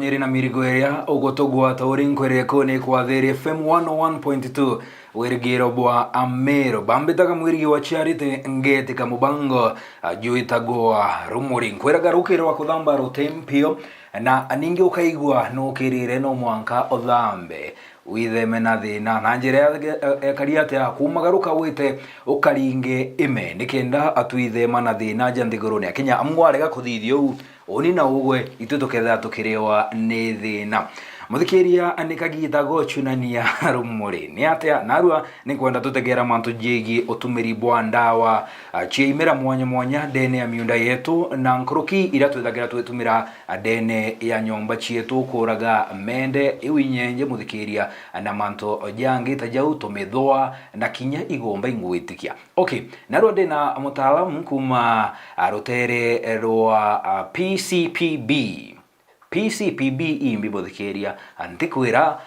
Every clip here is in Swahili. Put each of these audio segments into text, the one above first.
tonyeri na mirigo eria ugotogwa tauri nkwere kone kwa There FM 101.2 werigiro bwa Amero bambitaga mwirigi wa Charity ngeti kamubango juitagwa rumuri nkwera garukiro wa kuthamba rutempio na aningi ukaigwa no kirire no mwanka othambe witheme na thina na njira ekaria ate kumagaruka wite ukaringe ime nikenda atwithema na thina jandigurune akinya amwarega kuthithio oni na ugwe itutoketha tukirewa ni thina muthikiria anikagita gochunania rumuri ni atia narua ni kwenda tutegera mantu jegi otumiri bwa ndawa chiimira mwanya dene ya miunda yetu na nkruki ira twethagira twetumira dene ya nyomba chietu kuraga mende iwinyenje muthikiria na mantu jangi tajau tumethwa na kinya igomba ingwitikia okay narua dena mutaalamu kuma rutere rwa PCPB imbi muthikiria antikwira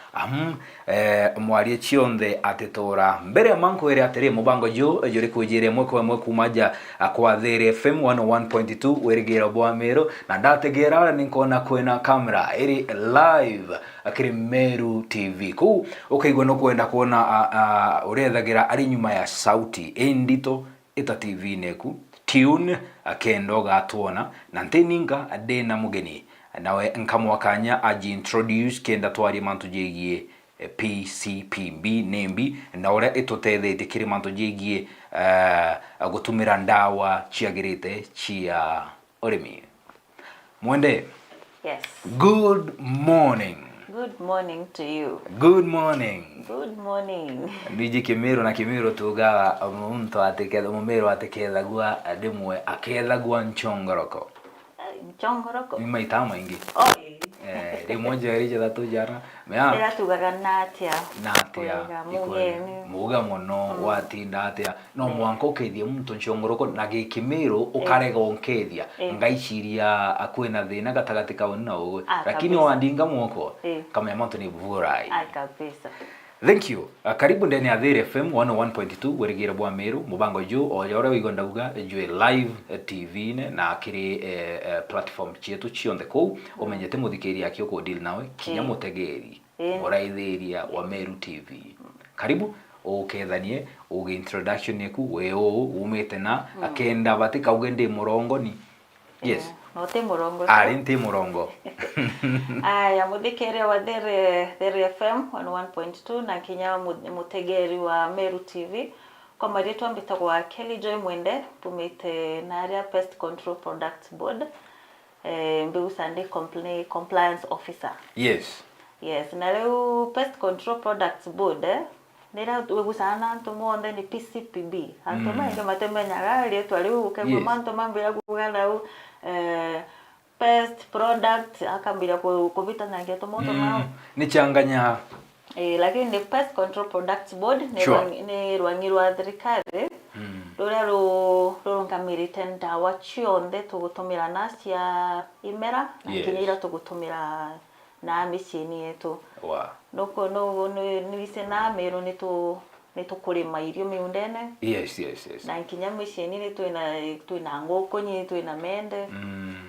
mwarie chionde atetora mbere mankwire atiri mubango juri kujire mwe kumaja kwa There FM 101.2 werigera bwa Meru na ndategera ninkona kwena kamera iri live akiri Meru TV ku ukaigwa no kwenda kuona urethagira ari nyuma ya sauti endito ita TV neku tune akendo gatwona na nteninga adena mugeni nawe nkamwakanya aji introduce kenda twari mantu jegie PCPB nembi na ora itotethe kiri mantu jegie gutumira ndawa chiagirite chia orimi mwende. Yes. Good morning. Good morning to you. Good morning. Good morning. Niji Kimiro na Kimiro tugawa muntu atekeza mumero atekeza gwa adimwe akeza gwa nchongoroko. Nchongoroko. Ni maitama ingi. Oh. Rimoja rije datu jara. Mea. Era tugaga natia. Muga mono watinda atia. No mwanko kethia muntu nchongoroko na Kimiro ukarega onkethia. Ngaiciria akwena thina gatagati ka wona ugo. Lakini wandinga mwoko. Kama yamantu ni vurai. Kabisa. Thank you. Karibu ndani ya There FM 101.2 werigera bwa Meru mubango ju oyora wigonda uga jwe live TV ne na akiri platform chietu chionde ko umenyete muthikeri akio ko deal nawe kinya mutegeri oraitheria wa Meru TV. Karibu ukethanie uge introduction yeku weo umete na akenda batika ugende murongo ni. Yes. Note murongo. Arinte murongo. Aya muthikeri wa There FM 101.2 na kinya mutegeri wa Meru TV kwa marietu ambitagwa Kelly Joy Mwende pumite naria Pest Control Products Board mbiu sande compliance officer. Yes. Yes, na leo Pest Control Products Board nira wegusana ntomonde ni PCPB antoma inga matemenya gari etu ali ukegwa manto mambo ya kugala pest product akambira kuvita na ngeto moto nao ni changanya lakini ni Pest Control Products Board ni rwangirwa thirikari ro ngamirite ndawa chionde tugutumira nacia imera na kinyira tugutumira na mishini yetu. Wow. Noko no ni sena Meru ni tukurima irio miundene. Yes. Na kinya mishini ni tuina ngoko nyi tuina mende.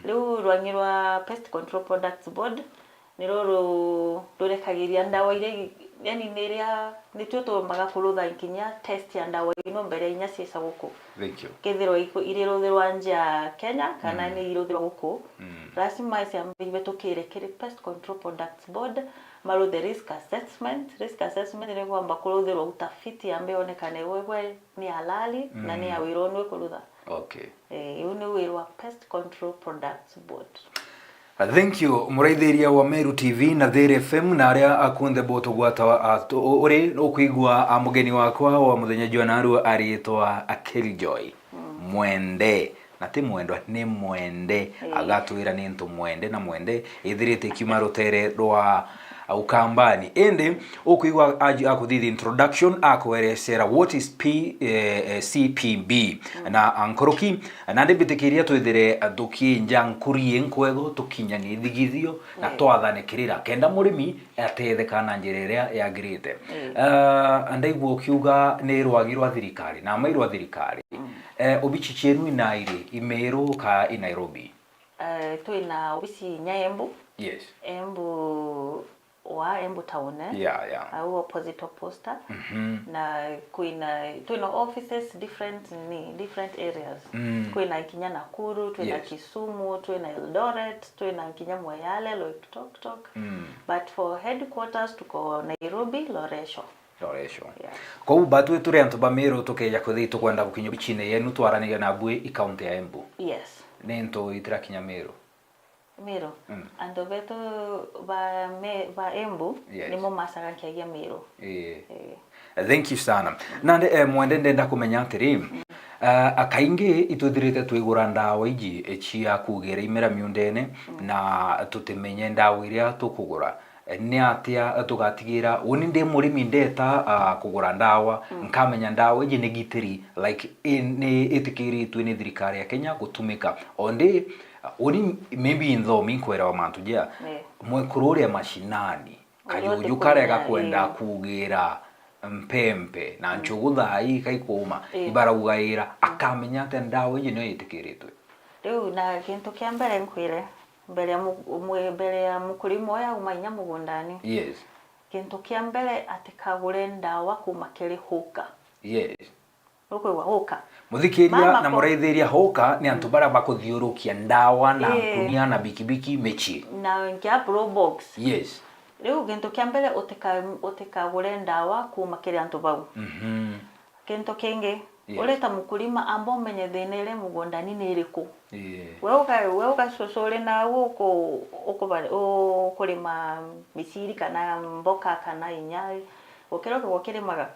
Leo rwangirwa Pest Control Products Board ni rurekagiria ndawa ile yani neria ni tuto magakurutha kinya test ya ndawa ino mbere inya ciesa guku. Thank you. Kethiro irithirwa nja Kenya kana ni irithirwa guku. Lazima siambiwe tukire kiri Pest Control Products Board maru the risk assessment ni kwamba kurithirwa utafiti ambaye onekane wewe ni halali na ni awironwe kurutha. Okay. Uni wirwa Pest Control Products Board. Thank you muraitheria wa Meru TV na There FM na aria akunde boto gwata uri ukuigwa mugeni wakwa wa muthenya jwa naru arietwa Kelly Joy Mwende na ti mwendwa ni mwende agatwira ni ntu mwende na mwende ithirite kiuma rutere rwa ukambani ende ukuigwa akuthithia introduction akweresera what is CPB na ankoroki na ndibitikiria twithire thuki njankurie nkwego tukinya ni thigithio na twathanekirira kenda murimi atetheka na njireria yagirite andaigwo ukiuga ni rwagirwa thirikari na mairwa thirikari obichi chenu inaire Imeru ka Nairobi tuina obisi Nyaembu Yes. Embu town au opposite posta. Na kuna offices different areas. Kuna Kinya Nakuru, kuna Kisumu, kuna Eldoret, kuna Kinya Moyale, Loitoktok. But for headquarters tuko Nairobi, Loresho. Yeah. Kou batu turi antu ba Meru tukeja kuthi tukwenda gukinyo bichine yenu twaraniga na Bui i county ya Embu. Yes. Nento itira kinya Meru. Meru. Anto beto ba Embu ni mo masaga kia Meru. Thank you sana. Nande mwende ndenda kumenya atiri akaingi ituthirite twigura ndawa iji echia kugera imera miundene na tutimenye ndawa iria tukugura ni atia tugatigira woni ndi murimi ndeta kugura ndawa nkamenya ndawa iji ni gitiri like ni itikiritwe ni thirikari ya Kenya gutumika onde oni maybe in though minkwera wa mantujia mwekurore mashinani kayuju karega kwenda kugira mpempe na nchugutha kaikuma ibara ugaira akamenya ate ndawa iji no itikiritwe riu na kintu kia mbere nkwire mbere ya mukulima oya umanya mugundani. Yes. Kintu kia mbere atikagure ndawa kuma kiri huka. Yes. Ukwe wa huka. Muthikiria na muraithiria huka ni antu bara bakuthiurukia ndawa na kunia na bikibiki mechi. Na ngia pro box. Yes. Riu kintu kia mbere utikagure ndawa kuma kiri antu bau. Kintu kingi ureta mukulima ambo menye thina ile mugundani ni iriku. Wewe ukasosore na uko kulima misiri kana mboka kana inyai ukiroka gukirimaga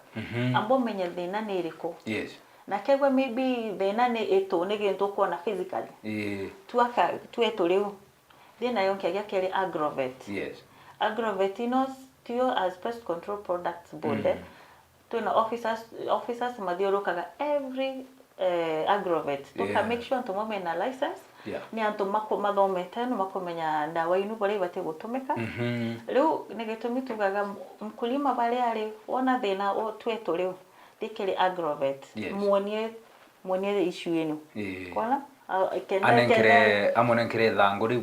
ambo menye thina ni iriku. Yes. Na kegwe maybe thina ni eto ni gintu kuona physically. Tueto riu thina yonke ya keri agrovet. Yes. Agrovet tio as pest control products board. Tuna officers madhiorokaga every agrovet to make sure to moment na license ni antu mathomete no makomenya ndawa inu bari bate gutumika riu nigitumi tugaga mkulima bari ari ona thina o tweto riu dikiri agrovet muonie issue inu kwana amonenkere thangu riu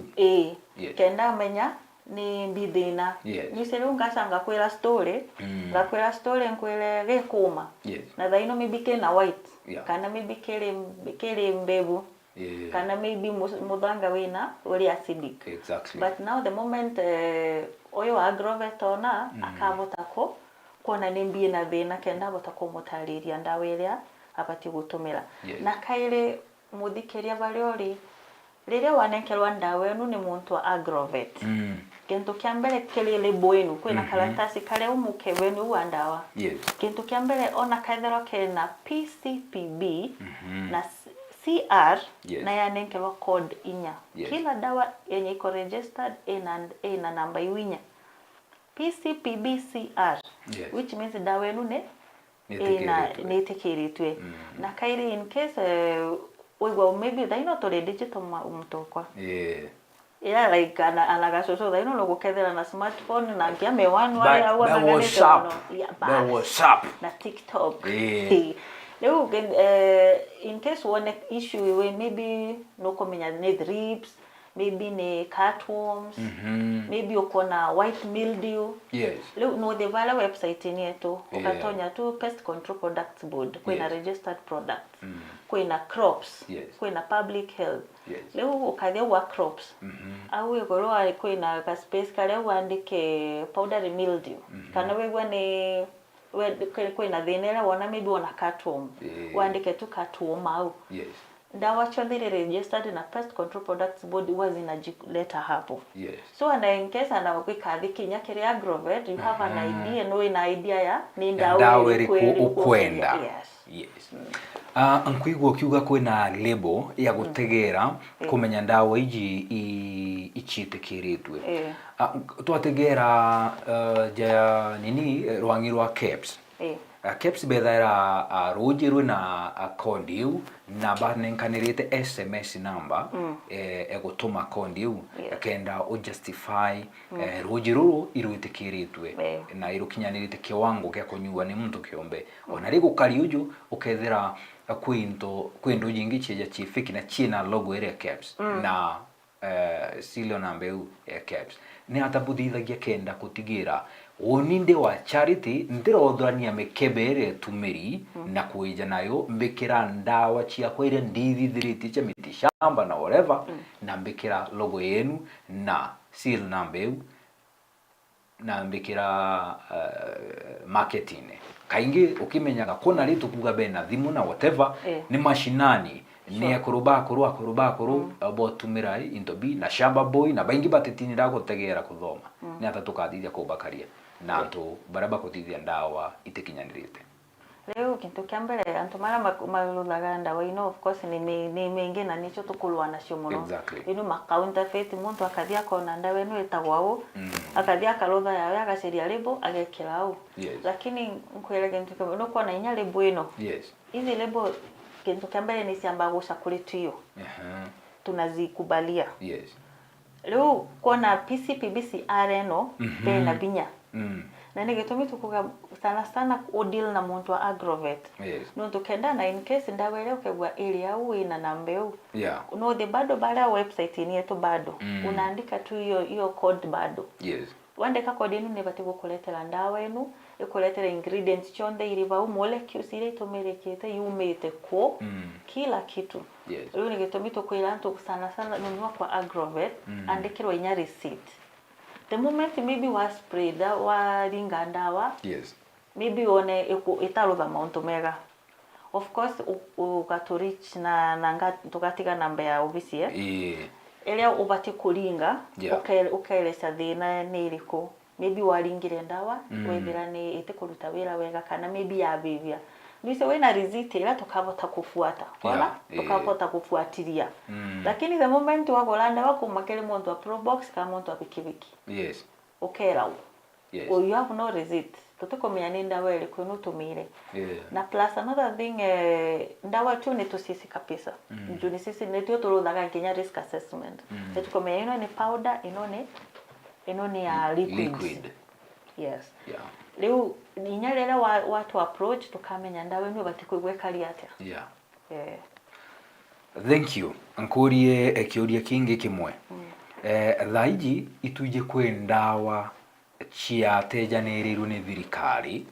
kenda menya ni bidina ni selu ngasanga kwera story ngakwera story nkwere gekuma na thaino maybe na white kana maybe kere mbebu kana maybe mudanga wina uri acidic. Exactly. But now the moment oyo agrovet ona akavota ko kona nimbi na thina kenda bota ko mutariria ndawa iria abati gutumira na kaire mudhikiria bariori riria wanenkerwa ndawa enu ni muntu wa agrovet. Kintu kia mbere kelele boenu kwina karatasi kale umuke wenu wa ndawa. Kintu kia mbere ona kaithero kena PCPB na CR na yanenkerwa code inya. Kila dawa yenye iko registered ina namba iwinya. PCPB CR which means dawa enu ne netikiritwe. Na kairi in case maybe they not already digital umtokwa. Yeah, like anagasoso they no gukethera na smartphone na ngia mewanu wale au WhatsApp na TikTok. Leo in case one issue we maybe no komenya ne drips, maybe ne catworms, maybe ukona white mildew. Yes. Leo no the vala website yetu ukatonya tu pest control products board kuna registered products. Kuna crops, kuna public health. Leo ukathia wa crops. Au igoro ari kuna ka space kale wandike powdery mildew. Kana wegwa ni kuna thinera wona maybe wona catworm. Wandike tu catworm au. Dawa chonde registered na pest control products board was inajileta hapo. So and in case anakwikathi kinya kiri agrovet you have an idea no ina idea ya ni ndawa ukwenda. Yes. Ankwigwo kiuga kwina label ya gutegera kumenya ndawa iji ichitikiritwe. Twategera nini rwangi rwa caps. Caps bethaira rujirwe na kondiu na banenkanirite SMS number egutuma kondiu kenda o justify rujiruru irwitikiritwe na irukinyanirite kiwango kya kunyua ni muntu kiombe ona rigo kariuju ukethera kwindu jingi cheja chifiki na china logo area caps na silo nambeu caps ni atabudithagia kenda kutigira oninde wa charity ndirothania mikebere tumeri na kuija nayo mbikira ndawa cia kwire ndithithiriti cha miti shamba na whatever na mbikira logo yenu na seal nambeu na mbikira marketing kaingi ukimenyaga kona ritu kuga bena thimu na whatever ni mashinani ni akurubakuru abotumira into bi na shamba boy na baingi batetinira gutegera kuthoma ni atatukathithia kubakaria na antu baraba kutithia ndawa itekinyanirite leo kintu kiambere antu mara malulaga ndawa ino of course ni mengi na nicho tukulwa nacio muno ino ma counterfeit muntu akathia kona ndawa ino etagwao akathia kalotha yawe agaciria lebo agekirao lakini nkwere kintu kimo no kona inya lebo ino hizi lebo kintu kiambere ni siamba gucakuritio tunazikubalia leo kona PCPBCR eno pena binya na nigitumi tukuga sana deal na muntu wa agrovet no tukenda na in case ndawa ile ukegwa area au ina nambeu no the bado bala website ni yetu bado unaandika tu hiyo code bado wandeka code inu ne bati gukuletera ndawa inu ikuletera ingredients chonde iriva u molecules ile itomerekete yumete ko kila kitu leo nigitumi tukwira ntu sana nunua kwa agrovet andikirwa inya receipt. The moment maybe was sprayed wa ringa ndawa maybe one itarutha mauntu mega of course ukaturich na tukatiga namba ya obisi elia ubati kuringa ukaeleza thina ni iriku maybe waringire ndawa wethira ni itikuruta wira wega kana maybe ya bivia nise wena receipt ila tukavota kufuata wala tukavota kufuatilia lakini the moment wagolanda wako makele muntu wa probox kama muntu wa pikipiki ukera you have no receipt tutukomenya ni ndawa ile kwenu tumire na plus another thing ndawa tu ni tusisi kabisa njuni sisi netio turuthaga nginya risk assessment tutukomenya ino ni powder ino ni ya liquid leo ninyarera watu approach tukamenya ndawe nyo batikuigwekari atia thank you ankurie ekiuria kingi kimwe thaiji ituje kwe ndawa cia tejaniriru ni thirikari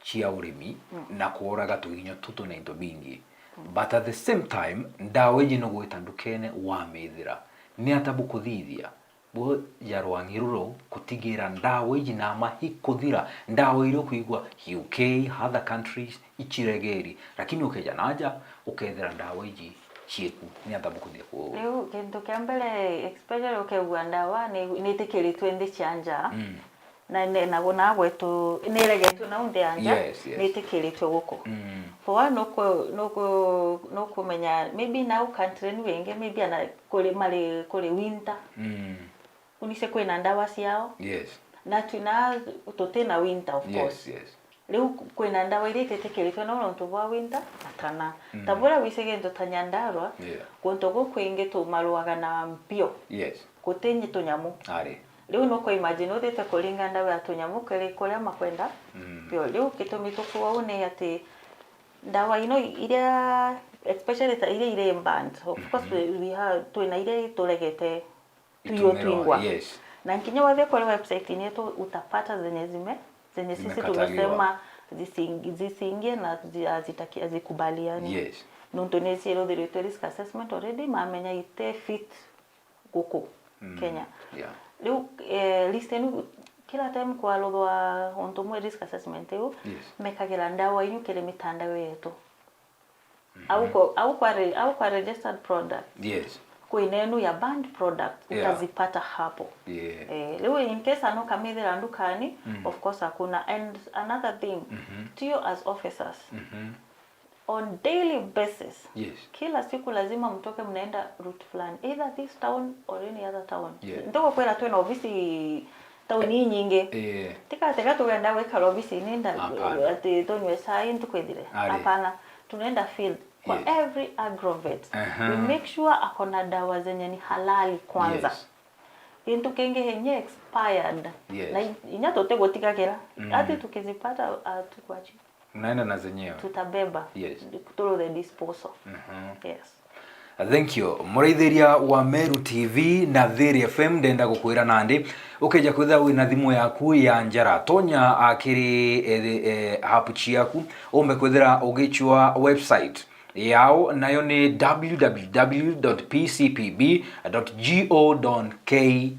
cia urimi na kuoraga tuginyo tutu na into bingi but at the same time ndawa iji no gwitandukene wa mithira ni atabukuthithia bo yarwangiruro kutigira ndawa iji na mahikuthira ndawa iro kuigwa UK other countries ichiregeri lakini ukeja naja ukethera ndawa iji chietu ni atabukuthia ko leo kintu kiambele especially ukegwa ndawa ni tikiritwe ndi chanja na bona gwetu niregetu na unde anja ni tikiritwe guko for no kumenya maybe now country ni wenge maybe ana kule winter unise kwena ndawa ciao na tuna tutena winter of course leo kwena ndawa ile tetekeretwe na untu wa winter atana tabura wisege ndo tanyandarwa kunto kwenge to maruaga na mpio kutenye tunyamu leo no ko imagine udete kulinga ndawa ya tunyamu kale kola makwenda pio leo kitomito kwa une ati ndawa ino ile especially ile band of course we have to na ile tolegete tuingwa na nkinya wathe kwa website yetu utapata zenye sisi tumesema zisingie na zitakia zikubaliani nontonesi ilo the risk assessment already mamenya ite fit kuko Kenya leo listenu kila time kwa logo wa ontomo risk assessment yo mekagira ndawa inu kile mitandao yetu au kwa registered product kwa inenu ya banned product utazipata hapo leo in case ano kamithira ndukani of course hakuna and another thing to you as officers on daily basis kila siku lazima mtoke mnaenda route fulani either this town or any other town ndoko kwera tu na ofisi town nyingi tika tuenda weka ofisi nenda ati tonywe sai ntukwendire hapana tunaenda field kwa every agrovet we make sure akona dawa zenye ni halali kwanza into kenge henye expired na inya tote gotikagera ati tukizipata tukwachi naenda na zenyewe tutabeba to the disposal Thank you. Muraithiria wa Meru TV na Thiri FM ndenda gukwira nandi ukeja kwitha wina thimu yaku ya njara tonya akiri app ciaku umbe kwithira ugichwa website yao nayo ni www.pcpb.go.ke.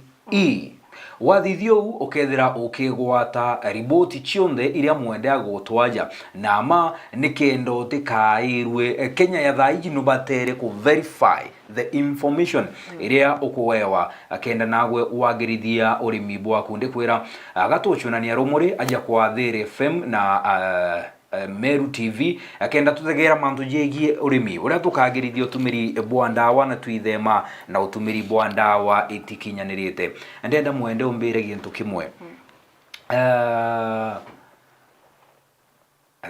Wathithio ukethira ukigwata riboti cionthe iria mwendea gutwaja na ma nikendo tikairwe Kenya ya thaiji no batere ku verify the information iria ukuwewa akenda nagwe wagirithia urimi bwaku ndikwira gatuchunania rumuri aja kwa Thiri FM na Meru TV akenda tutegera mantu jegie urimi uria tukagirithio tumiri bwa ndawa na tuithema na utumiri bwa ndawa itikinyanirite ndenda mwende umbire gintu kimwe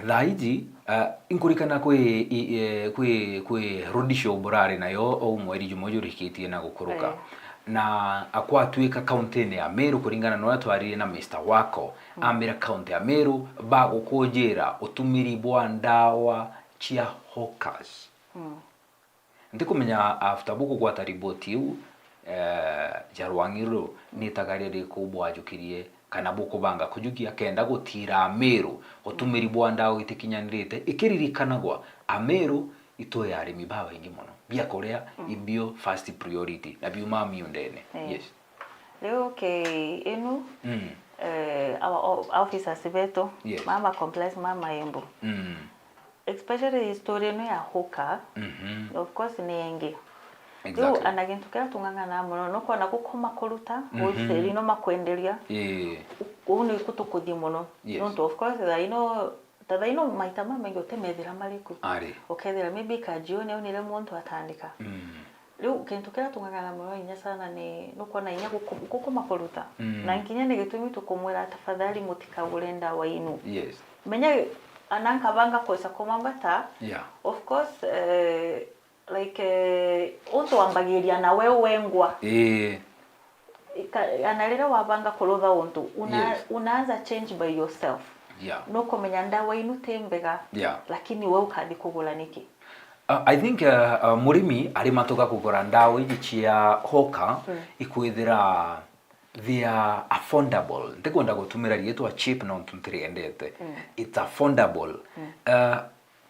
thaiji inkurikana kwi rudisho burari nayo o mweri jumojurikitie na gukuruka na akwatuika county ya Meru kuringana na twari na Mr. Wako amira county ya Meru bagukujira utumiri bwa ndawa chia hawkers ndikumenya after buku gwata report yu jarwangiro ni tagarire kubwa jukirie kana buku banga kujukia kenda gutira Meru utumiri bwa ndawa itikinyanirite ikiririkanagwa Ameru ito yari mibaba ingi muno bia korea ibio first priority na biuma miundene yes leo ke enu our officers beto yes. Mama complex mama embo especially historia no ya hoka of course ni enge exactly. Anagintukira tungangana muno no kona gukoma kuruta wholesale no makwenderia uno ikutukuthi muno no of course tada ino maita mengi utemethira mariku ukethira maybe kajione au nile muntu atandika riu kintukira tungangana muno inya sana ni no kona inya gukoma kuruta na nkinya ni gitumi tukumwira tafadhali mutikagure ndawa inu yes menya ananka banga kosa komambata of course like unto ambagiria na wewe ngwa analira wabanga kulotha untu unaanza change by yourself no komenya ndawa inu tembega lakini wewe ukadi kugula niki I think murimi ari matoka kugura ndawa iji chia hoka ikuithira they are affordable ndikwenda gutumira rietwa cheap no tuntriendete it's affordable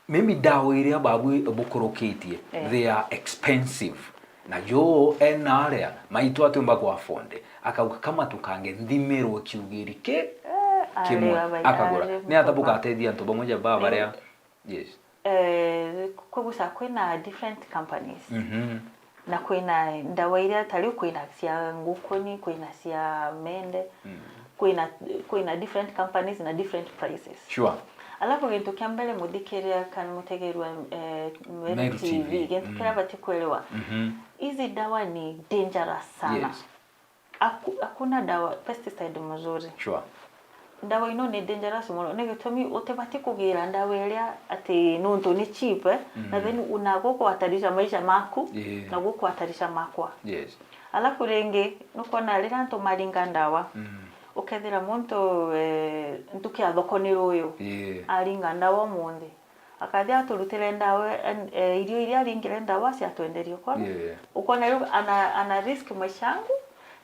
maybe dawa iria babu bukurukitie they are expensive na jo enarea maitu atumba kwa fonde akauka kama tukange ndimero kiugiri ke kimwe akagura ni atabuka atedia nto bamoja baba ria yes kwa gusa kwina different companies na kwina ndawa iria tari kwina cia ngukoni kwina cia mende kwina different companies na different prices sure alafu gintu kiambele mudhikiria kana mutegerwa Meru TV gintu kira batikuelewa hizi dawa ni dangerous sana yes. Hakuna dawa pesticide mzuri sure ndawa ino ni dangerous muno negitomi utebati kugira ndawa iria ati nuntu ni cheap na then unagoko hatarisha maisha maku na goko hatarisha makwa yes alafu renge nukona rira nto maringa ndawa ukethira muntu ntukia thokoni ruyo aringa ndawa mundi akathia aturutire ndawa irio iria ringire ndawa cia twenderio kwa ukona ana risk maishangu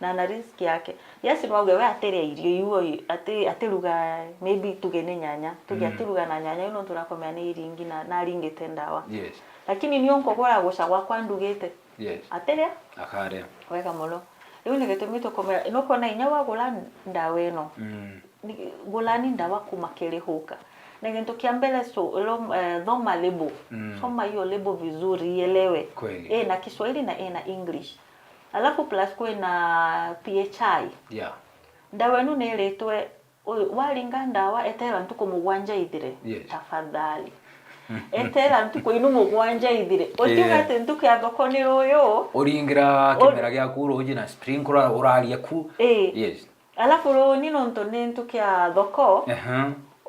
na ana risk yake yes no we atere irio iwo atiruga maybe tugene nyanya tugiatiruga na nyanya ino turakomea ni iringi na ringite ndawa yes lakini ni onko gora gucagwa kwa ndugite yes atere akaria wega muno riu ni gitumito komera no kona inya wa gula ndawa ino gulani ndawa kumakere hoka na gintu kia mbele thoma lebo soma hiyo lebo vizuri ielewe na Kiswahili na English alafu plus kwina PHI ndawa ino neretwe waringa ndawa etera ntuko mugwanja ithire tafadhali etera ntuko inu mugwanja ithire otigate ntuko athokoni ruyo uringira kimera gya kuroje na sprinkler uraria ku yes alafu ro nino ntone ntuko athoko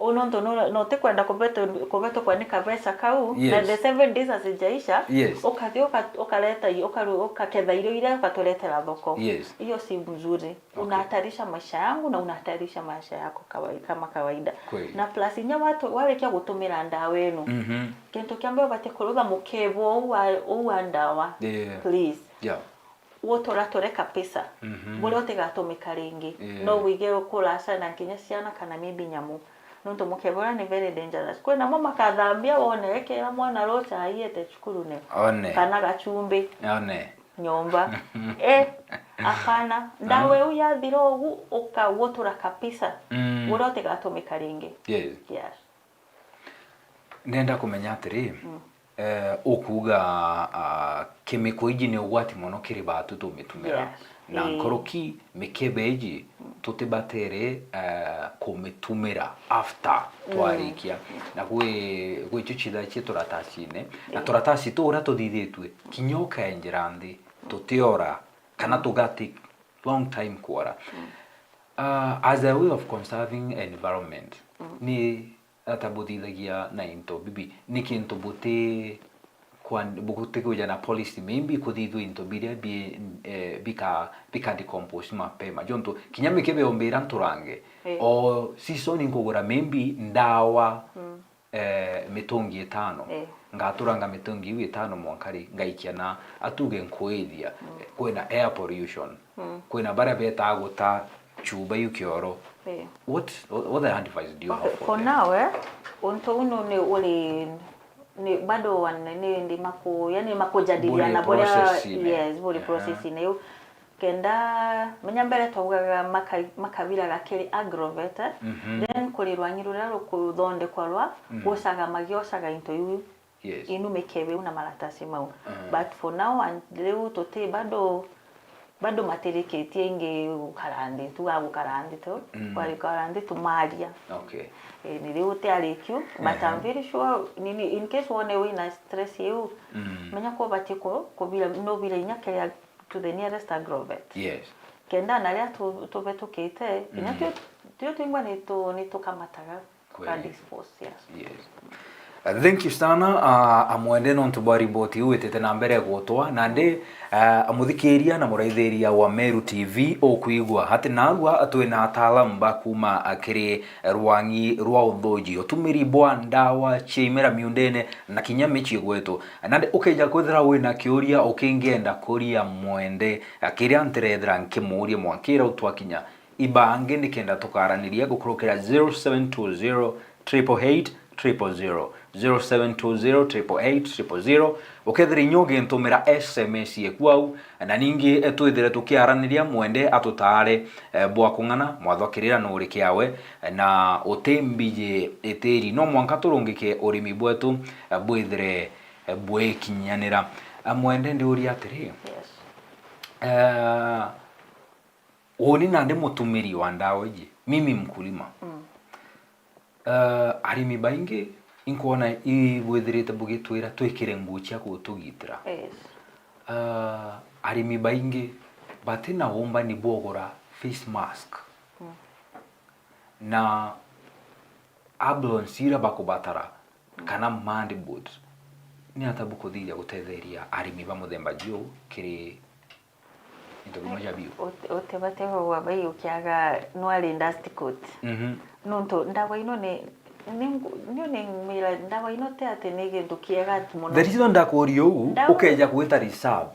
Unondo no te kwenda kubeto kwanika pesa kau na the 7 days asijaisha ukathi ukaleta ukaketha irio ile ukatuletera thoko. Hiyo si mzuri. Unahatarisha maisha yangu na unahatarisha maisha yako kama kawaida. Na plus nya watu walekia gutumira ndawa wenu. Kintu kiambe bate kuruga mukebo uwa ndawa. Please. Wotoratoreka pesa. Bole otigatumika ringi. No wige ukurasa na kinya ciana kana maybe nyamu. Nuntu mukebora ni very dangerous. Kwena mama kathambia wone ekera mwana rocha ayete cukuru ne. Kana gachumbi. Nyomba. Apana. Ndawe uya thirogu ukawotora kabisa. Wote gatumika ringi. Yes. Nenda kumenya atiri. Ukuga chemical iji ni ugwati muno kiri batu tumitumira. Na nkoroki mikebeji tutibatere kumitumira after twarikia na gwe chuchida chi turatashine na turatasi tu ora tudithitwe kinyoka enjerandi tutiora kana tugati long time kwara as a way of conserving environment ni atabudithagia na into bibi ni kintu buti kwan bukute kuja na policy maybe kudithu into biria bika decompose mapema jonto kinyame kebe ombera nturange o season nkogora maybe ndawa mitungi 5 ngaturanga mitungi 5 mwankari ngaikia na atuge nkoethia kwena air pollution kwena bara beta aguta chuba yukioro what the advice do you have for now unto uno ni uli ni bado wanene ndi mako yani makojadiliana bora body processing nayo kenda menyambere twagugaga makabira gakiri agrovet then kulirwanyirura rukuthonde kwarwa gucaga magiocaga into yu inu mekebe una maratasi mau but for now and leo tote bado materiketie inge ukarandi tu agukarandi tu kwali karandi tu maria ni leo te arekyo but I'm very sure nini in case one we na stress you menya ko batiko ko bila no bila nyakere to the nearest agrovet kenda na ria to betokete ina tu tingwa ni to kamataga kwa dispose thank you sana amwende no ntubari boti wetete na mbere gotwa na ndi amuthikiria na muraithiria wa Meru TV okuigwa hati nagwa atwena ataalamu bakuma akiri rwangi rwa uthoji otumiri bwa ndawa chimera miundene na kinyame chigweto na ndi ukeja kwethira wina kiuria ukingenda kuria mwende akiria nterethra nkimuria mwankira utwakinya ibange nikenda tukaraniria gukurukira 0720 888 0720880000 ukethira nyoge ntumira SMS yekwau na ningi etwithire tukiaraniria mwende atutare bwa kungana mwathokirira no rikiawe na utembije eteri no mwanka turungike urimi bwetu bwithire bwekinyanira mwende ndi uri atiri woni nande mutumiri wa ndawa iji mimi mkulima arimi baingi inkuona ibwithirite bugitwira twikire ngucia kutugitira arimi baingi batina womba ni bogora face mask na ablon sira bakubatara kana mandi boot ni atabukuthia gutetheria arimi ba muthemba jio kiri into bimoja bio otebate wa bai ukiaga no ali industry coat nonto ndawa ino ne mira ndawa ino te atenege ndukiega muno there is no ndakorio ukeja kwita reserve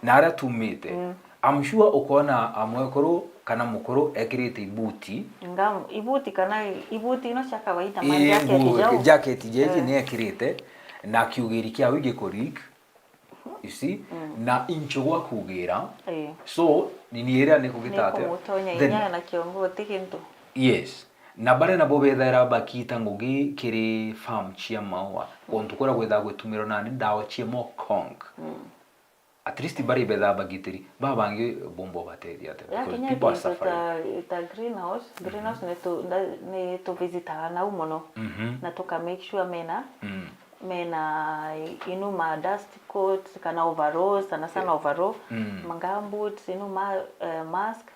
na ara tumite I'm sure ukona amwekoro kana mukoro ekirite ibuti ngam ibuti kana ibuti ino cha kawaida mali yake jacket jeje ne ekirite na kiugiri kia wige korik you see na inchogwa kugira so niniera ne kugitate then na kiongo tikinto na bare na bobethera bakita ngugi kiri farm chia maua kontukora gwetha gwetumiro nani ndawa chia mo kong at least bare betha bagitiri babange bombo batethia because people are suffering the greenhouse ne to visita na umono na toka make sure mena inuma dust coat kana overalls sana overall mangamboots inuma mask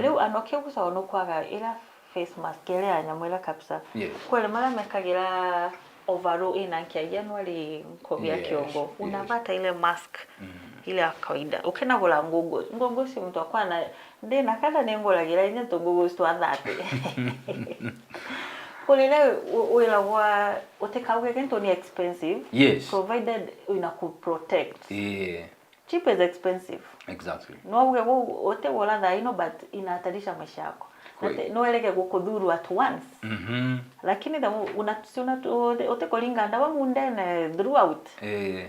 leo anoke kusa onokwaga ila face mask ile ya nyamwela kabisa. Yes. Kwele mara mekagira overall inankia January mkovia kiongo. Unavata ile mask ile ya kawaida. Ukena gola ngogo si mtu akwana ndena kada nengola gira ine to ngogo sto adate. Kulele wela wa utekauke kento ni expensive. Yes. Provided unaku protect. Yeah. Cheap is expensive. Exactly. No uge wote wala dhaino but inahatarisha maisha yako. No eleke kukudhuru at once. Lakini da unatuna ote kolinga ndawa mundene throughout.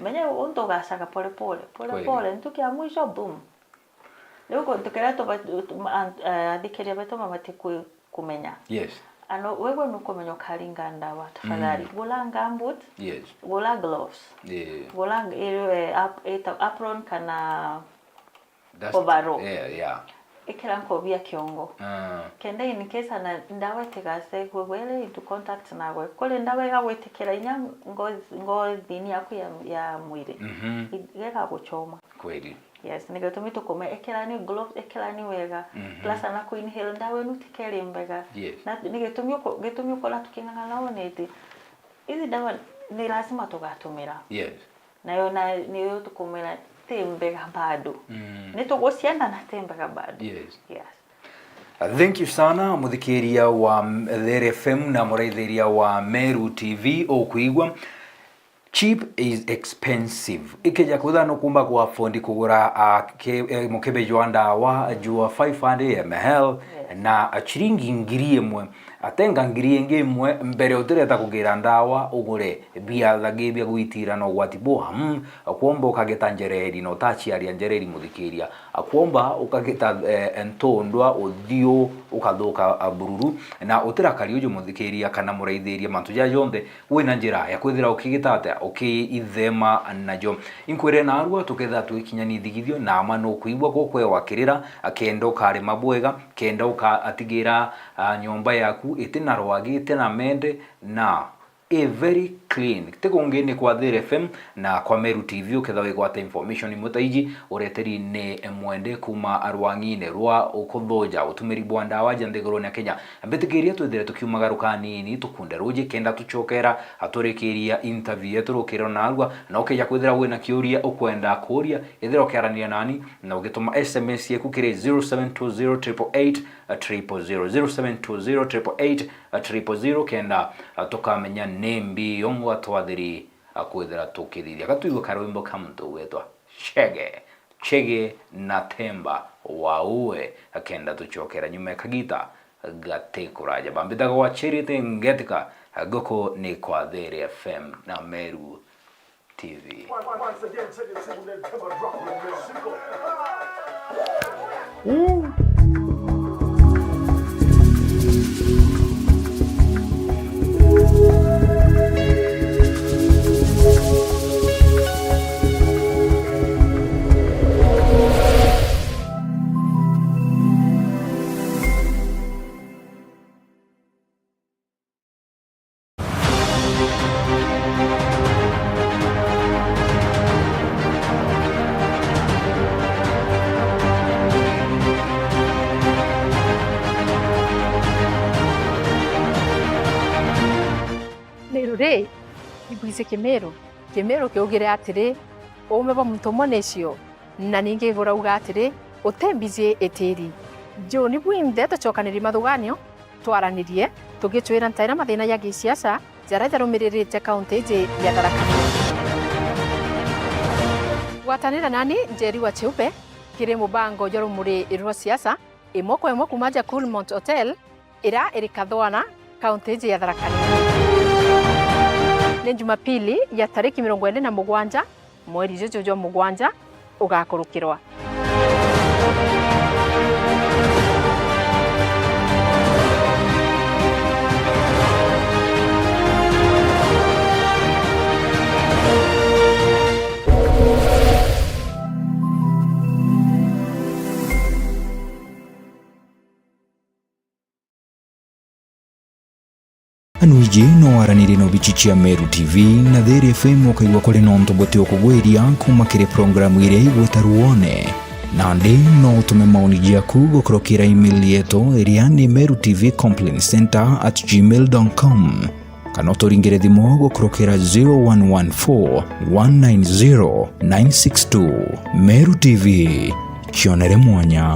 Menya onto gasaka pole ntukia mwisho boom. Leo ko tukera to adikeria beto mamati kumenya. Yes. Ano wewe nukomenya kalinga ndawa tafadhali. Gola gambut. Yes. Gola gloves. Yeah. Gola apron kana overall. Yeah. Ikira nkobia kiongo. Kenda in case na ndawa tegase gwele into contact nawe. Kole ndawa gawetekera inya ngozi ni yaku ya mwili. Igeka guchoma. Kweli. Yes, nigatumito kome ekera ni gloves ekera ni wega. Plus ana ku inhale ndawa nutikere mbega. Na nigatumyo kola tukinganga naonete. Hizi dawa ni lazima tugatumira. Yes. Na niyo tukumira tembega bado. Nitugosiana na tembega bado. Yes. Yes. Thank you sana muthikiria wa There FM na muraithiria wa Meru TV okuigwa. Cheap is expensive. Ikeja kuthano kumba kwa fondi kugura mukebe joanda wa jua 500 ml na chiringi ngiri imwe atenga ngiri ingi imwe mbere utireta kugira ndawa ugure bia thage bia gwitira no gwatibo akwomba ukageta njereri no tachiaria njereri muthikiria akwomba ukageta entondwa uthio ukathuka bururu na utira kariujo muthikiria kana muraithiria mantuja yonde wina njira ya kwithira ukigitata ithema najo inkwire na arua tuketha tukinyani thigithio na amano kuigwa gokwe wakirira akenda ukare mabwega kenda ukatigira nyomba yaku itina rwagite na mende na a very clean tegongene kwa There FM na kwa Meru TV uketha wigwata information mutaiji ureteri ne mwende kuma arwangine rwa ukuthoja utumiri bwanda waje ndegorone Kenya ambetikiria twethire tukiumagaruka nini tukunde ruje kenda tuchokera atorekeria interview yetu rukiro na arwa na ukeja kwithira wina kiuria ukwenda kuria ithira ukiarania nani na ugituma SMS yeku kire 072088 0720888 kenda tukamenya nembi yongo atwathiri akwithira tukithithia gatuigwa karwimbo kamto wetwa chege na temba waue akenda tuchokera nyume kagita gatekuraja bambitaga wa cherite ngetika goko ni kwa There FM na Meru TV. Re ibuize Kimero kiugire atiri umeba muntu monecio na ninge gura uga atiri utembizie etiri jo ni bwinde tucokaniri mathuganio twaranirie tugitwira ntaira mathina ya gisiasa jara jarumiririte kaunti je ya Tharaka watanira nani Njeri wa Cheupe kire mubango jorumuri irwa siasa imoko emo kumaja Coolmont Hotel ira irikathwana kaunti je ya Tharaka ni Jumapili ya tariki 27 mweri jojo mugwanja ugakurukirwa Anuiji no waranire no bichichia Meru TV na There FM wakaigwa kole no ntobote okugweria kuma kire programu ire igweta ruone nandi no utume maoni yaku gukurukira email yetu iria ni merutvcomplaincenter@gmail.com kana uturingire thimu gukurukira 0114 190 962. Meru TV, kionere mwanya.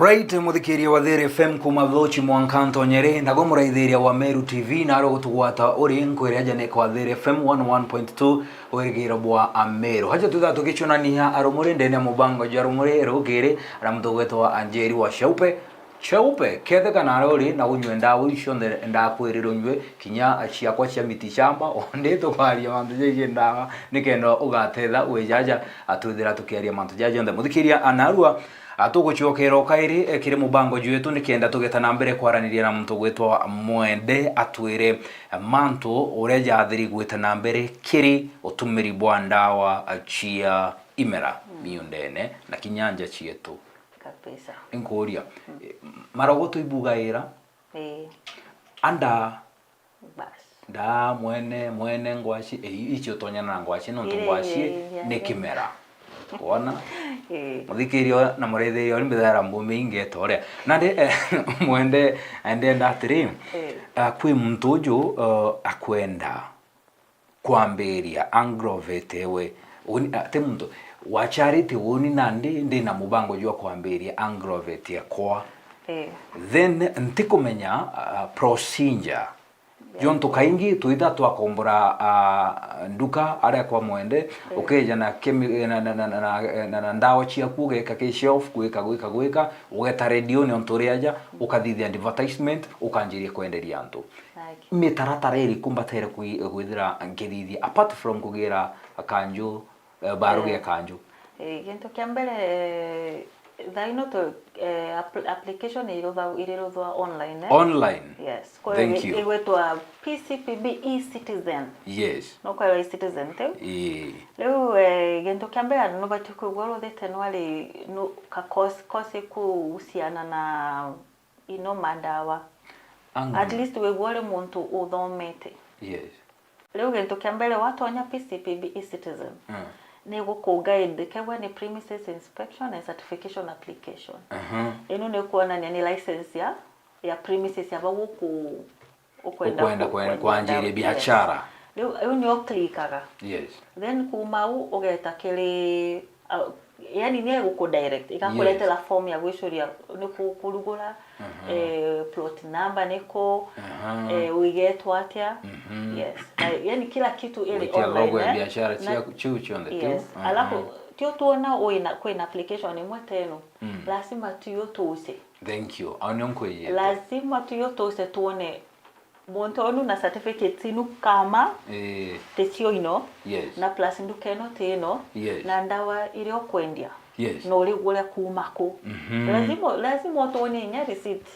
Right, muthikiria wa There FM kuma Thochi Mwankanto Nyeri nago muraithiria wa Meru TV na ro gutugwata uri nkwire aja ne kwa There FM 101.2 wirigira bwa Ameru haja tutha tugichunania arumuri ndene mubango jarumuri rugire ramutugweto wa Anjeri wa Chaupe kethe kana rori na unywe ndawo ishonde ndakwirira unywe kinya ciakwa cia miti shamba onde tukwaria mantu jeje ndawa nikendo ugatetha wejaja atuthira tukiaria mantu jaje onde muthikiria anarua atuguchokera okairi kiri mubango jwetu nikenda tugetana mbere kwaraniria na muntu gwetwa Mwende atwire mantu ureja athiri gwetana mbere kiri utumiri bwa ndawa achia imera miundene na kinyanja chietu kabisa inkuria marogoto ibugaira anda bas da mwene ngwashi icho tonyana ngwashi no ngwashi ne kimera kuona muthikirio na muretherio ni mbithara mbumi ingetore nande Mwende ende ndatiri kwi muntu uju akwenda kwamberia angrovetewe te muntu wa charity woni nandi ndi na mubango jwa kwamberia angrovete kwa then ntikumenya procedure jonto kaingi tuitha twakombora nduka aria kwa Mwende ukeja na na ndawa cia kugeka ke shelf gwika ugeta radio ni ontoriaja ukathithia advertisement ukanjiria kwenderia antu mitaratara iri kumbatere gwithira ngithithia apart from kugira akanju barugia kanju gento kia mbere thaino to application irirothwa online online yes thank you igwetwa PCPB e-citizen yes no kwa e-citizen te leo gento kia mbere no batiko gwaro thete no ali no ka course kuhusiana na ino mandawa at least we gwore muntu uthomete yes leo gento kia mbere watonya PCPB e-citizen nego ko guide kewa ni premises inspection and certification application eno ne kuona ni license ya premises ya bawo ukwenda kwa njiri biashara leo ni oklikaga yes then kumau ogeta kele yani ni guko direct ikakuleta la form ya gwishuria ni kurugura plot number niko uigetwa atia yes yani kila kitu ile online logo ya biashara cia chuchu on the yes alafu tio tuona kwena application imwe teno lazima tuyo tuse thank you anonko yeye lazima tuyo tuse tuone montonu na certificate inu kama tesio ino yes na plus ndukeno teno yes na ndawa ile okwendia yes no ligule kumako lazima tuone nya receipt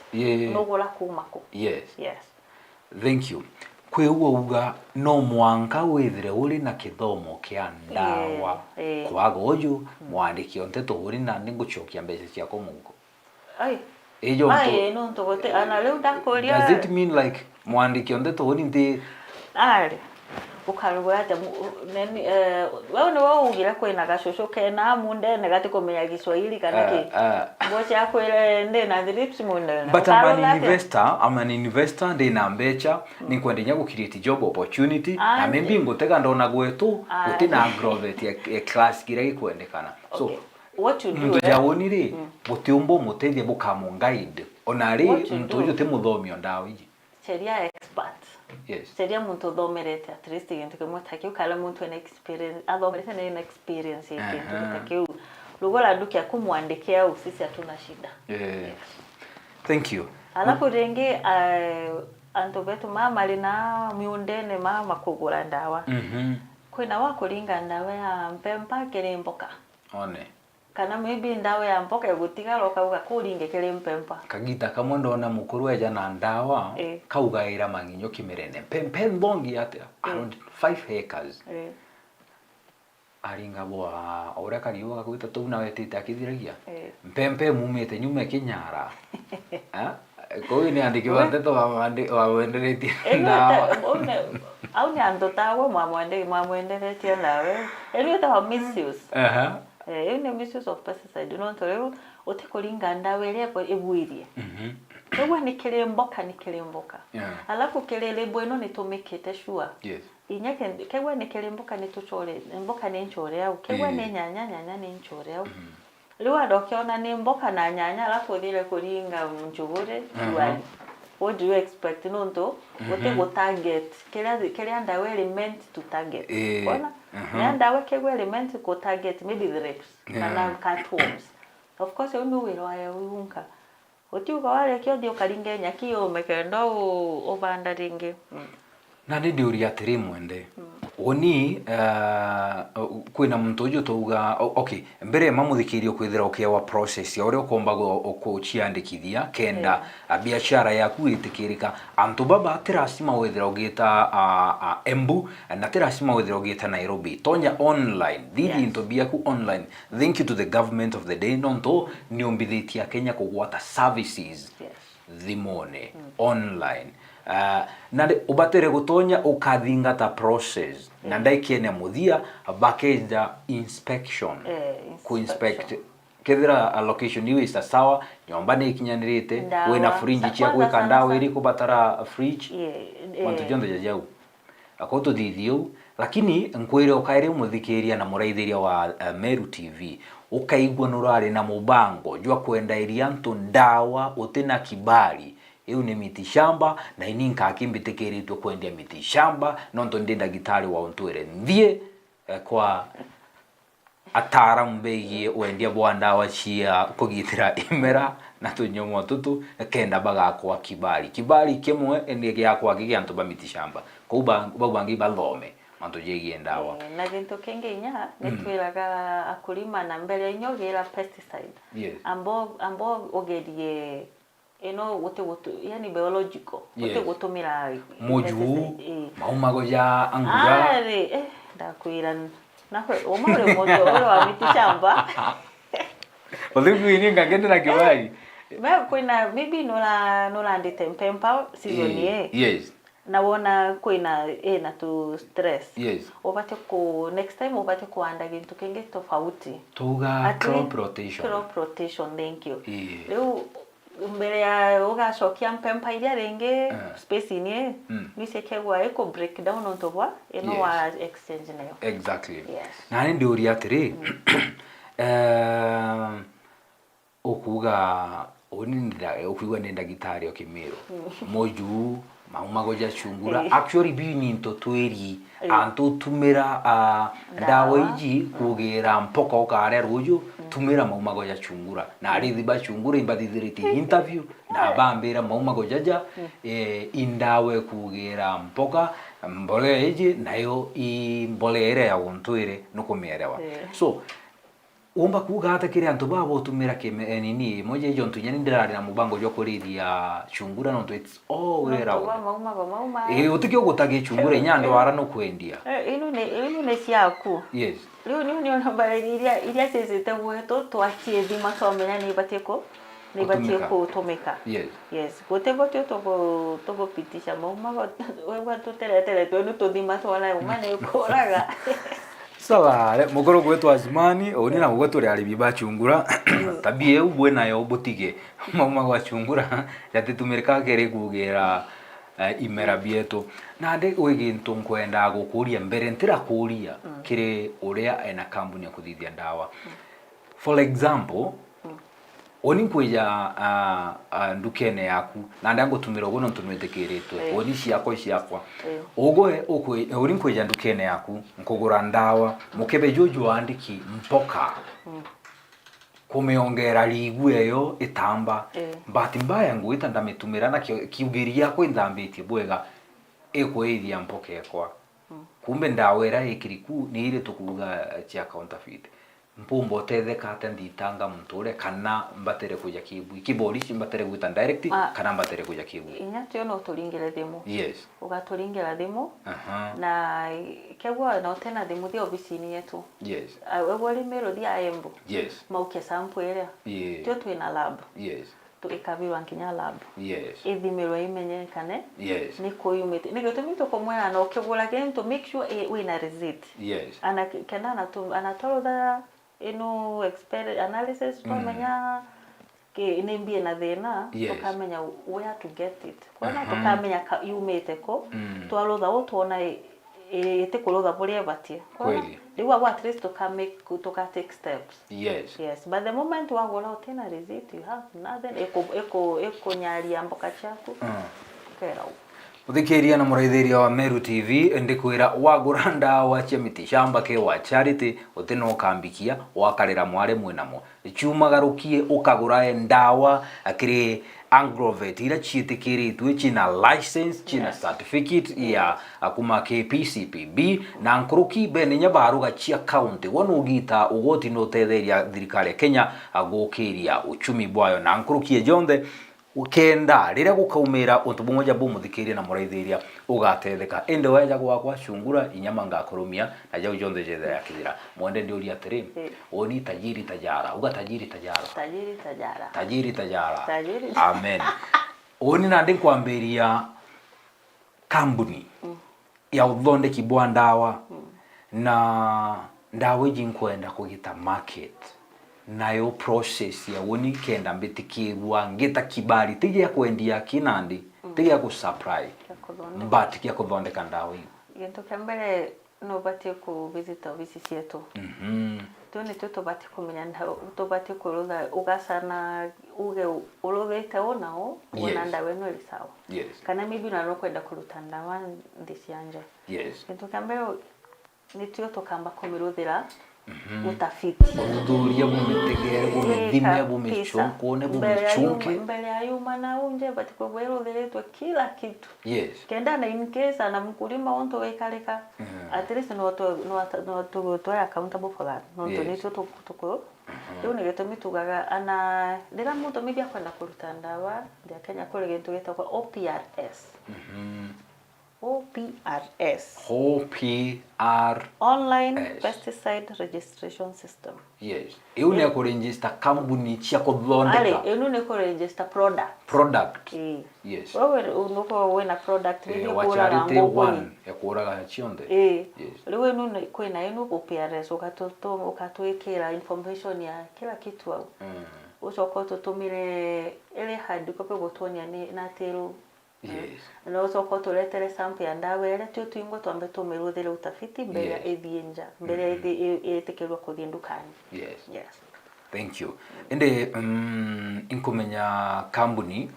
no gola kumako yes thank you kwe uga no mwanka withire uri na kithomo kia ndawa kwaga uju mwandiki onteto uri na ninguchokia mbeca cia komungo ejo no ntogote ana leo ndakoria does it mean like mwandiki onteto uri ndi ukarugura ate neni wewe ni wao ugira kwena gashosho kena munde negati komenya Kiswahili kana ki bocha yako ile nde na lips munde but I'm an investor ndi na mbecha ni kwendenya ku create job opportunity na maybe ngotega ndona gwetu gutina agrovet ya class kira gikwendekana so what you do muntu jawonire butiumbo mutethie bukamu guide onari muntu uju te muthomi ondawi sheria expert yes seria muntu thomerete at least gento kemwe takio kala muntu ena experience athomerete na ena experience yake takio lugola dukia kumwandikia au sisi hatuna shida thank you alafu renge anto betu mama lina miundene mama kugura ndawa kwina wako linga ndawa ya mpempa kere mboka one kana maybe ndawa ya mpoka gutigara ukauga kuringe kiri mpempa kagita kamwe ndona mukuru eja na ndawa kaugaira manginyo kimerene mpempe ndongi ate around 5 acres aringa bwa ora kariuga gakwita tu na wetita kithiragia mpempe mumete nyume kinyara ko ni andiki wante to wa wendereti ndawa au ni ando tawo mwamwenderetie nawe eri ta misuse ni misuse of pesticide no ntore utekuringa ndawa eri ko ebuirie ewa ni kilemboka alafu kelele bweno ni tumikite shua inyake kewa ni kilemboka ni tuchore mboka ni nchore au kewa ni nyanya ni nchore au liwa dokiona ni mboka na nyanya alafu thire kuringa mjugure shwani. What do you expect nonto wote go target kila ndawa element to target bona na ndawa kewa element ko target maybe the reps kana catworms of course you know where I unka oti ukawale kyo dio karinge nyaki o mekendo obanda ringe na ndi uria tiri mwende oni kwina muntu uju tuga okay mbere mamuthikirio kwithira ukiwa process ya uria ukomba guchiandikithia kenda biashara yaku itikirika antu baba tirasima withira ugita Embu na tirasima withira ugita Nairobi tonya online thidi into biaku online. Thank you to the government of the day nonto niombithitia Kenya kugwata services thimone online na ubatere gutonya ukathingata process na ndaikiene muthia bakeja inspection ku inspect kethira allocation you is sawa nyomba ni kinyanirite wena fridge cia gwika ndawa iri kubatara fridge wantu jonde jajau akoto dithio lakini nkwire ukaire muthikiria na muraithiria wa Meru TV ukaigwa nurari na mubango jwa kwenda irianto ndawa utina kibali eu ni miti shamba na ininka akimbitikiriitwe kwendia miti shamba nonto ndi ndagitari wa ontwere ndie kwa ataaramu begie wendia bwanda wa chia kugitira imera na tunyomo tutu kenda baga kwa kibali kimwe ndi gyakwa giganto ba miti shamba kuba babangi balome manto jegie ndawa na ginto kenge nya netwiraga akulima na mbele nyogera pesticide ambo ogedie wote yani biological wote gutumira muju maumago ya anguja ndakwira naho omore moto wa mitishamba odhiku ini ngagenda kibali kwina maybe nola ndite mpempa season yes na wona kwina na to stress yes obate ko next time obate ko anda gintu kenge tofauti tuga crop rotation thank you leo mbere ya ugacokia mpempa iria ringi space ni nisekegwa eko breakdown ontobwa wa exchange nayo exactly na ndi uri atiri okuga onindira okuigwa nenda gitari okimiro moju maumagoja chungura actually bini into tweri antu tumira ndawa iji kugera mpoka okare ruju tumira maumagoja chungura na arithi ba chungura imbathithiriti interview na bambira maumagoja indawe kugera mpoka mbole iji nayo imbolere ya untwire nukumerewa so umba kuga hata kire antu babo tumira keme nini moje jontu nyani ndirari na mubango joko ya chungura no it's all way around utikyo gutage chungura nyando ara no kwendia inu ne siaku yes leo ni ona bariria iria sesete weto twachie thima somenya ni bateko tumeka yes gotego to pitisha maumago wewe tutere tu thima twala umane ukoraga sawa mugoro gwetu azimani oni na gwetu ri aribi ba chungura tabie ubwe nayo butige mama gwa chungura yate tumirika kere kugera imera bieto na de wegintu nkwenda gukuria mbere ntira kuria kire uria ena kambuni ya kuthithia ndawa for example oni kweja ndukene yaku na ndango tumira gono ntumwetekeretwe oni ciakwa ogoe okwe uri kweja ndukene yaku nkugura ndawa mukebe jojo andiki mpoka kumeongera ligu eyo itamba bahati mbaya nguita ndametumira na kiugiria ko indambitie bwega ekweithia mpoka ekwa kumbe ndawera ikiriku ni ile tukuga cia counterfeit mpumbo tetheka atenditanga mture kana mbatere kuja kibori mbatere guita direct kana mbatere kuja kibu inya tio no turingire thimu yes ugaturingira thimu na kegwa no tena thimu thi ofisini yetu yes wali mero dia Embu yes mauke sample area tio twina lab yes tukikabirwa nginya lab yes ithimirwo imenyekane yes ni kuyumite ni gitumi tukomwera no kigura game to make sure we na receipt yes ana kena anatolotha ino expert analysis twamenya ke nimbie na thina tukamenya where to get it kwana tukamenya yumite ko twalotha utona ite kulotha buria batie kweli liwa at least tuka take steps yes but the moment wagora utena receipt you have nothing eko nyari amboka chaku kera uthikiria na muraithiria wa Meru TV ndikwira wagura ndawa cia miti shamba ke wa charity utino kambikia wakarira mware mwenamo chumagarukie ukagura ndawa akiri Agrovet ira chiitikiritwe china license china certificate ya akuma KPCPB na nkuruki beninya baruga chia county wonu gita ugoti no tetheria thirikari Kenya agokiria uchumi bwayo na nkuruki jonde ukenda rira gukaumira untu bumwe bumuthikiria na muraithiria ugatetheka ende weja gwakwa shungura inyama ngakurumia na jau jonde jethe yakithira mwende ndi uri atiri oni tajiri tajara uga tajiri tajara tajiri tajara amen oni na ndi kwambiria kambuni ya uthondeki bwa ndawa na ndawa jinkwenda kugita market nayo process ya woni kenda mbitikirwa ngita kibali tigia kwendia kinandi tigia ku supply but kia kuthondeka ndawa hiyo gento kambere no batie ku visit office yetu tuni tuto batie kumenya ndawa batie kurutha ugasana uge uruthite onao ona ndawa no ri sawa kana maybe na kwenda kuruta ndawa ndicianje gento kambere ni tuyo tukamba kumiruthira utafiti uthuria bumitegere bumithime bumichunko ne bumichunke mbele ayuma na unje batiko bwero theretwe kila kitu kenda na in case ana mkulima onto wekaleka at least no to accountable for that no to need to leo ni geto mitugaga ana ndira muntu mibia kwenda kuruta ndawa ya Kenya kule geto getwa OPRS OPRS Online Pesticide Registration System. Yes. Eu ne ko register company chia ko blonde. Ale, eu ne ko register product. Yes. Wewe unoko wena product ni ko ra ngoko. Ya kura ga chionde. Yes. Lewe nu kwena enu OPRS ukatwekera information ya kila kitu au. Ucoko tutumire ele hard copy gotonia ni na tero. Yes. Na ucoko tuletere sample ya ndawa ile tuingo twambe tumeruthire utafiti mbele ya ethienja mbele ya etekerwa kuthie ndukani. Yes. Thank you. Ende inkumenya company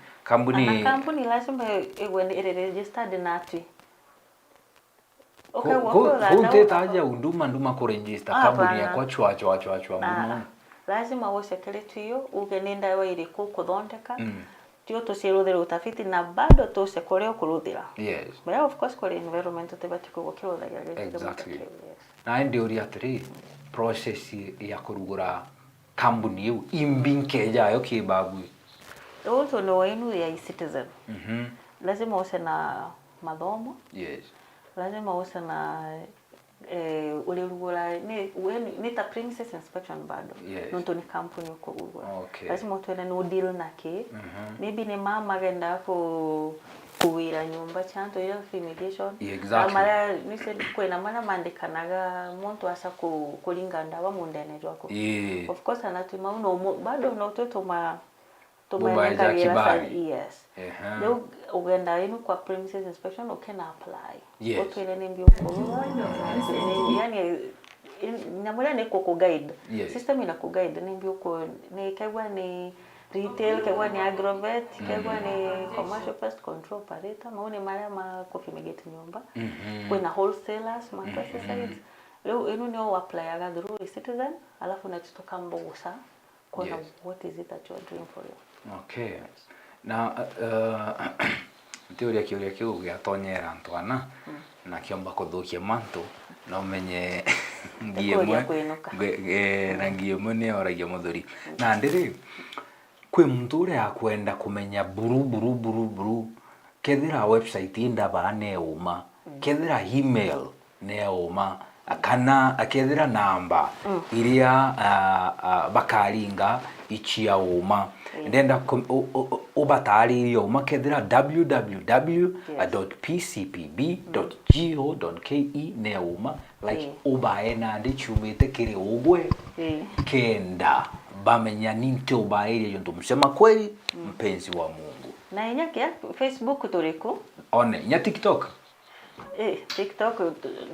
lazima iwe registered na atwi. Okay, wote taja unduma ku register company ya kwa chwa. Lazima usekeletu hiyo ugenenda wa ile kuthondeka. Tio tusiruthira utafiti na bado tusekoreo kuruthira. Yes. But of course kore environment tebatiko gukiruthagira. Exactly. Na ndi uri atiri process ya kurugura company yu imbinkeja yo kibabu. Also no inu ya citizen. Lazima use na mathomo. Yes. Lazima use na ulirugura ni ta premises inspection bado. Nonto ni company uko urugura. Lazima utwele no deal nake. Maybe ni mama genda kuwira nyumba chanto ya fumigation. Amara nise kwena mana mandikanaga muntu asa kulinga ndawa mundene jwako. Of course anatuma uno bado no tuma yes. Leo ugenda inu kwa premises inspection ukena apply. Otwele nimbio kwa. Yani namula ni ku guide. System ina ku guide nimbio ko ni kegwa ni retail kegwa ni agrovet kegwa ni commercial pest control operator maone mara ma kufumigate nyumba. Kuna wholesalers ma pesticides. Leo inu ni apply aga through citizen alafu na tutoka mbogusa kuna what is it that you are doing for you. Okay. Na teoria kiuria kiu gia tonyera Antwana na kiomba kuthukia mantu na umenye ngiemwe na ngiemwe ne oragia muthuri na ndiri kwi muntu uria akwenda kumenya buru kethira website indaba ne uma kethira email ne uma kana akethira namba iria bakaringa ichia uma ndenda ubataririo makethira www.pcpb.go.ke ne uma like ubaena ndi chumite kiri ugwe kenda bamenya ninte ubaeria yonto msema kweli mpenzi wa Mungu na inyake Facebook turiko one nya TikTok TikTok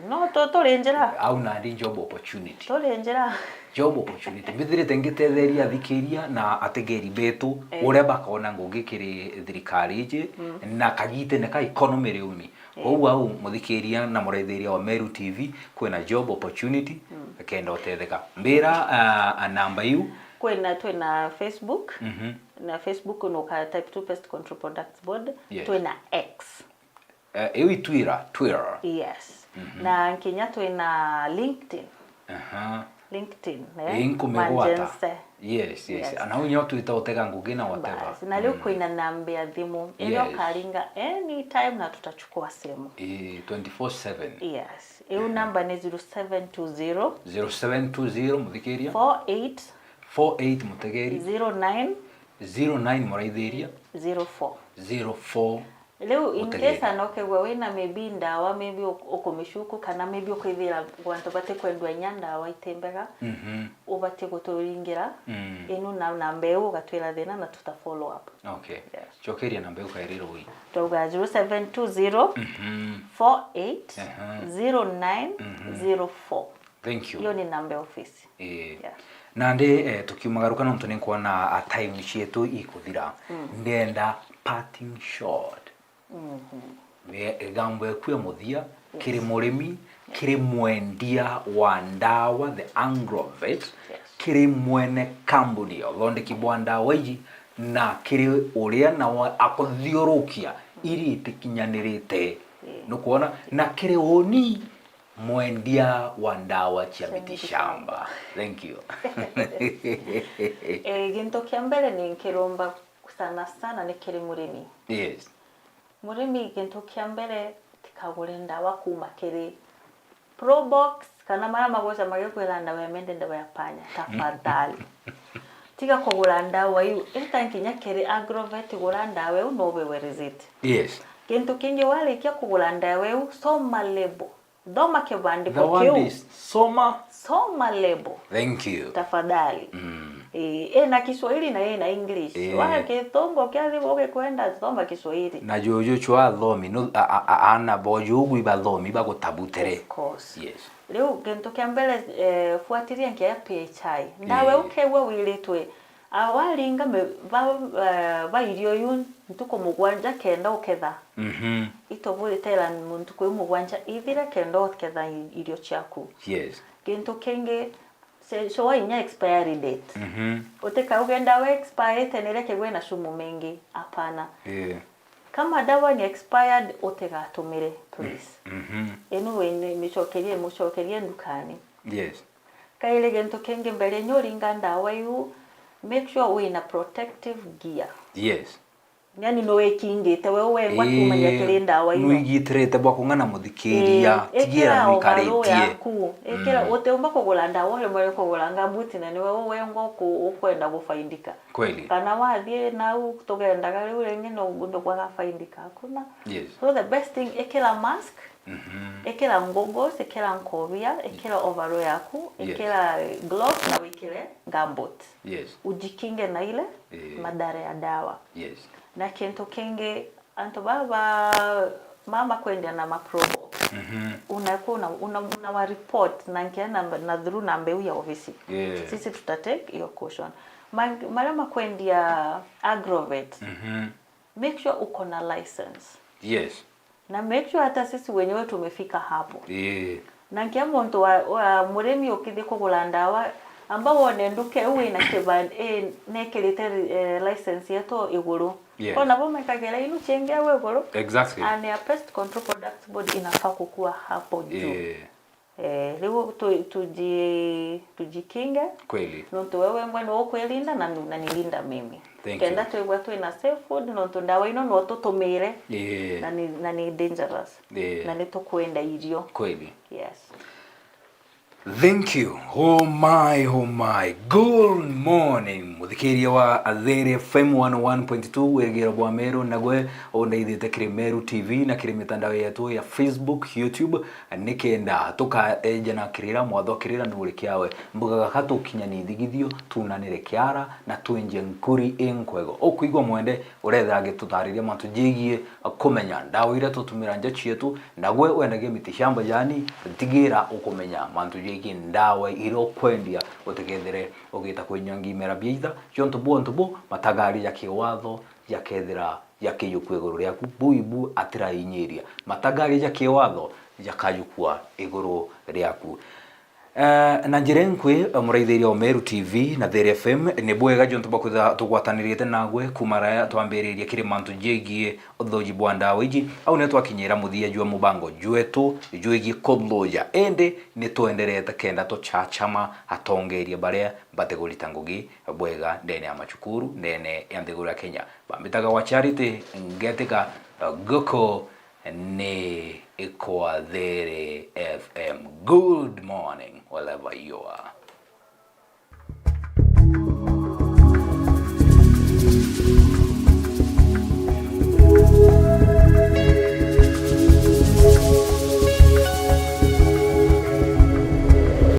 no torenjera au na ndi job opportunity torenjera job opportunity bithire tengitetheria thikiria na ategeri betu uria bakona ngugikiri thirikari je na kagite ne ka economy riumi koguo au muthikiria na muretheria wa Meru TV kwina job opportunity kenda otetheka mbira namba yu twina Facebook na Facebook no ka type 2 pest control products board twina X ewi Twitter yes na Kenya twina LinkedIn LinkedIn inkumegwata yes ana unyo Twitter otega ngugina whatever na leo kwina namba ya thimu iyo karinga anytime na tutachukua simu 24/7 yes iyo namba ni 0720 muthikiria 48 mutegeri 09 muraithiria 04 leo in case anokegwa wina maybe ndawa maybe ukomishuku kana maybe ukwithira gwanto bate kwendwa nyanda wa itembega ubate guturingira inu na namba yo gatwira thina na tuta follow up okay chokeria namba yo kairiro wi toga 0720 48 0904 thank you yo ni namba office nande tukiumagaruka no ntone kuona a time cietu ikuthira ndenda parting shot gambo ekwe muthia kiri murimi kiri mwendia wa ndawa the Agrovet kiri mwene company olonde kibwanda waiji na kiri uria na akuthiurukia iri tikinyanirite no kuona na kiri oni mwendia wa ndawa cia miti shamba thank you ginto kiambele ni kiromba sana ni kiri murimi yes murimi ginto kiambele tikagure ndawa kuma kiri Probox kana mara magoza magekwela ndawa ya mende ndawa ya panya tafadhali tiga kugura ndawa yu etakinya kiri Agrovet gura ndawa yu no where is it yes ginto kingi wale kia kugura ndawa yu soma lebo doma kibandiko kiu soma lebo thank you tafadhali na Kiswahili na na English wala kitongo kiasi boke kwenda soma Kiswahili na jojo chwa thomi no ana bojo ugwi bathomi bagutabutere of course yes leo gento kiambele fuatilia nkia PHI ndawe ukewe wiletwe awalinga ba irio yun ntuko mugwanja kenda uketha itovule tela muntu kwe mugwanja ithira kenda uketha irio chaku yes gento kenge so wainya expiry date uteka ugenda we expire tenere kegwe na sumu mengi hapana kama dawa ni expired utegatumire please enu wene michokerie ndukani yes kaile gento kenge mbele nyoringa ndawa yu make sure we na protective gear yes yani no wekingite wewe ngwatumanya kirinda wa ino nuigitrete bwa kungana muthikiria tigira mwikaritie ekera uteumba kugula ndawa yo mwe kugula ngabuti na niwe wewe ngoko ukwenda gufaindika kweli kana wathie na utogenda gari ule ngino gundo kwa gafaindika hakuna yes so the best thing ekera mask ekera ngogos ekera nkovia ekera overall yaku ekera gloves na wikire gambut yes ujikinge na ile madhara ya dawa yes na kento kenge anto baba mama kwenda na maprobo unakuwa una wa report na nkiana na dhuru na mbeu ya ofisi sisi tutatake hiyo caution mara kwenda Agrovet make sure uko na license yes na make sure hata sisi wenyewe tumefika hapo na nkiamo mtu wa muremi ukidhi kugula ndawa ambao wanenduke uwe na kiband nekelete license yeto iguru kona boma kagera inu chengea we iguru exactly and a pest control products board inafaa kukua hapo juu Leo tujikinge kweli nontu wewe mwene ukwilinda na nilinda mimi kenda twigwa twina safe food nontu ndawa ino no tutumire na ni dangerous na ni tukwenda irio kweli. yes. Thank you. Oh my. Good morning. Muthikiria wa Athere FM 101.2 wegera bwa Meru nagwe ondeithite kiri Meru TV na kiri mitandao yetu ya Facebook, YouTube nikenda tuka ejana kirira mwathokirira nuri kiawe mbuga gatu kinyani thigithio tunanire kiara na twenje nkuri enkwego okuigwa mwende uretha gitutariria mantu jigie kumenya ndawa ire tutumira nje chietu nagwe wenage mitishamba yani tigira ukumenya mantu jigie ndawa iro kwendia utegethere ugita kwenyangi mera biitha jonto bo matagari ya kiwatho ya kethira ya kiyukwe iguru ryaku buibu atira inyiria matagari ya kiwatho ya kayukwa iguru ryaku. Na njirenkwe muraithiria Meru TV na Athere FM ni bwega jonto bakutha tugwatanirite nagwe kumara twambiriria kiri mantu jegie uthoji bwa ndawa iji au ne twakinyira muthia jwa mubango jwetu jwegi kodloja ende ni twenderete kenda to chachama hatongeria baria bategurita ngugi bwega ndene ya machukuru ndene ya ndigura Kenya bambitaga wa Charity ngetika goko ni Athere FM. Good morning wherever you are.